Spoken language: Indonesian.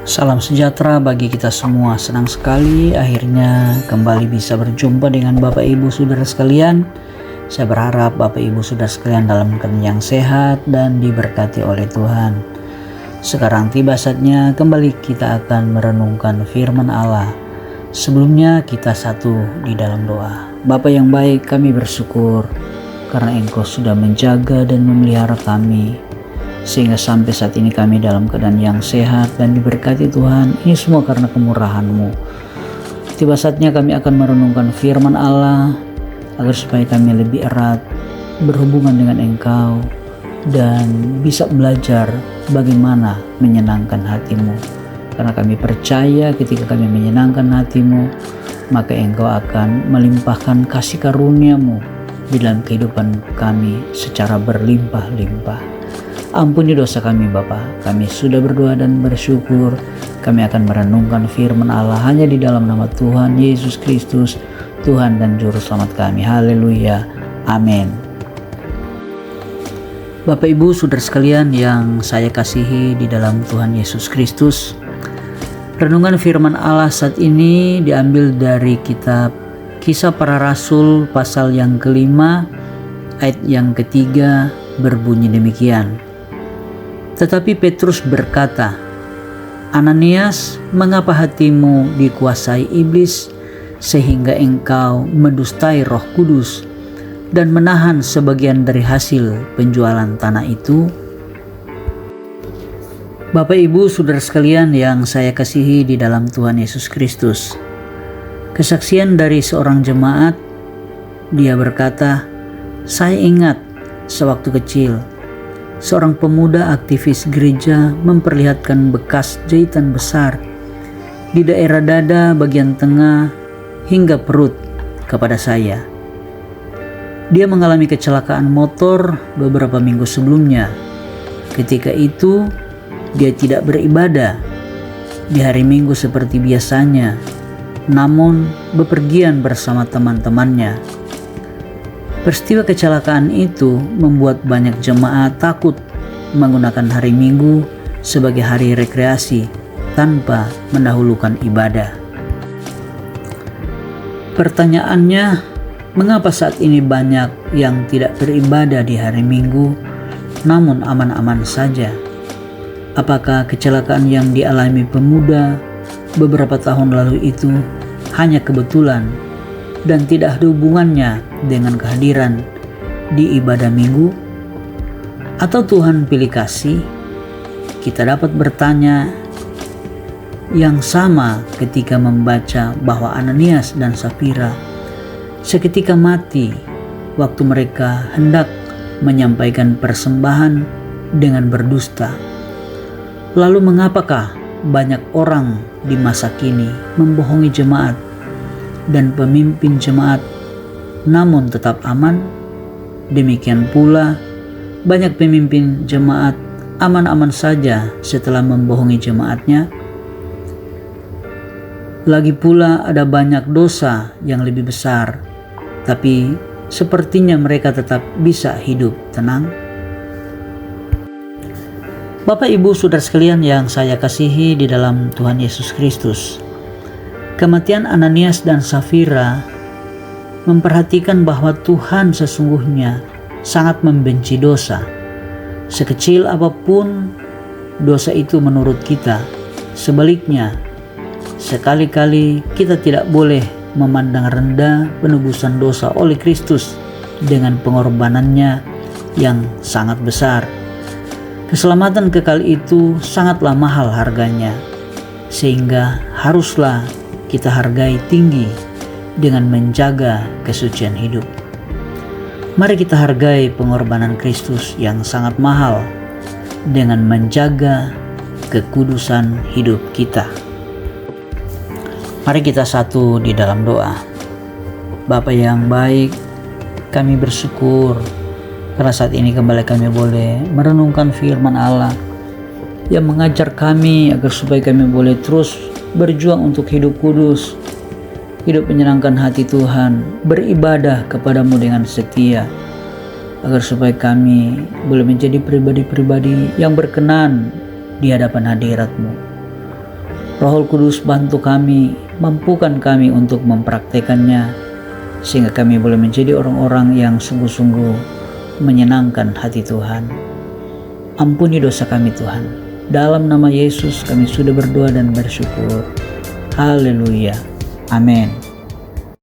Salam sejahtera bagi kita semua. Senang sekali akhirnya kembali bisa berjumpa dengan Bapak Ibu Saudara sekalian. Saya berharap Bapak Ibu Saudara sekalian dalam keadaan yang sehat dan diberkati oleh Tuhan. Sekarang tiba saatnya kembali kita akan merenungkan firman Allah. Sebelumnya kita satu di dalam doa. Bapa yang baik, kami bersyukur karena Engkau sudah menjaga dan memelihara kami, sehingga sampai saat ini kami dalam keadaan yang sehat dan diberkati Tuhan. Ini semua karena kemurahan-Mu. Tiba saatnya kami akan merenungkan firman Allah, agar supaya kami lebih erat berhubungan dengan Engkau dan bisa belajar bagaimana menyenangkan hati-Mu. Karena kami percaya ketika kami menyenangkan hati-Mu, maka Engkau akan melimpahkan kasih karunia-Mu di dalam kehidupan kami secara berlimpah-limpah. Ampuni dosa kami Bapa. Kami sudah berdoa dan bersyukur. Kami akan merenungkan firman Allah hanya di dalam nama Tuhan Yesus Kristus, Tuhan dan Juru Selamat kami. Haleluya. Amin. Bapak Ibu Saudara sekalian yang saya kasihi di dalam Tuhan Yesus Kristus, renungan firman Allah saat ini diambil dari kitab Kisah Para Rasul pasal yang kelima ayat yang ketiga, berbunyi demikian. Tetapi Petrus berkata, Ananias, mengapa hatimu dikuasai iblis sehingga engkau mendustai Roh Kudus dan menahan sebagian dari hasil penjualan tanah itu? Bapak Ibu Saudara sekalian yang saya kasihi di dalam Tuhan Yesus Kristus, kesaksian dari seorang jemaat, dia berkata, saya ingat sewaktu kecil, seorang pemuda aktivis gereja memperlihatkan bekas jahitan besar di daerah dada bagian tengah hingga perut kepada saya. Dia mengalami kecelakaan motor beberapa minggu sebelumnya. Ketika itu, dia tidak beribadah di hari Minggu seperti biasanya, namun bepergian bersama teman-temannya. Peristiwa kecelakaan itu membuat banyak jemaat takut menggunakan hari Minggu sebagai hari rekreasi tanpa mendahulukan ibadah. Pertanyaannya, mengapa saat ini banyak yang tidak beribadah di hari Minggu namun aman-aman saja? Apakah kecelakaan yang dialami pemuda beberapa tahun lalu itu hanya kebetulan dan tidak ada hubungannya dengan kehadiran di ibadah minggu? Atau Tuhan pilih kasih? Kita dapat bertanya yang sama ketika membaca bahwa Ananias dan Safira seketika mati waktu mereka hendak menyampaikan persembahan dengan berdusta. Lalu mengapakah banyak orang di masa kini membohongi jemaat dan pemimpin jemaat namun tetap aman? Demikian pula banyak pemimpin jemaat aman-aman saja setelah membohongi jemaatnya. Lagi pula ada banyak dosa yang lebih besar, tapi sepertinya mereka tetap bisa hidup tenang. Bapak Ibu Saudara sekalian yang saya kasihi di dalam Tuhan Yesus Kristus, kematian Ananias dan Safira memperhatikan bahwa Tuhan sesungguhnya sangat membenci dosa. Sekecil apapun dosa itu menurut kita, sebaliknya sekali-kali kita tidak boleh memandang rendah penebusan dosa oleh Kristus dengan pengorbanannya yang sangat besar. Keselamatan kekal itu sangatlah mahal harganya, sehingga haruslah kita hargai tinggi dengan menjaga kesucian hidup. Mari kita hargai pengorbanan Kristus yang sangat mahal dengan menjaga kekudusan hidup kita. Mari kita satu di dalam doa. Bapa yang baik, kami bersyukur karena saat ini kembali kami boleh merenungkan firman Allah yang mengajar kami agar supaya kami boleh terus berjuang untuk hidup kudus, hidup menyenangkan hati Tuhan, beribadah kepadamu dengan setia, agar supaya kami boleh menjadi pribadi-pribadi yang berkenan di hadapan hadirat-Mu. Roh Kudus bantu kami, mampukan kami untuk mempraktekannya, sehingga kami boleh menjadi orang-orang yang sungguh-sungguh menyenangkan hati Tuhan. Ampuni dosa kami Tuhan. Dalam nama Yesus kami sudah berdoa dan bersyukur. Haleluya. Amin.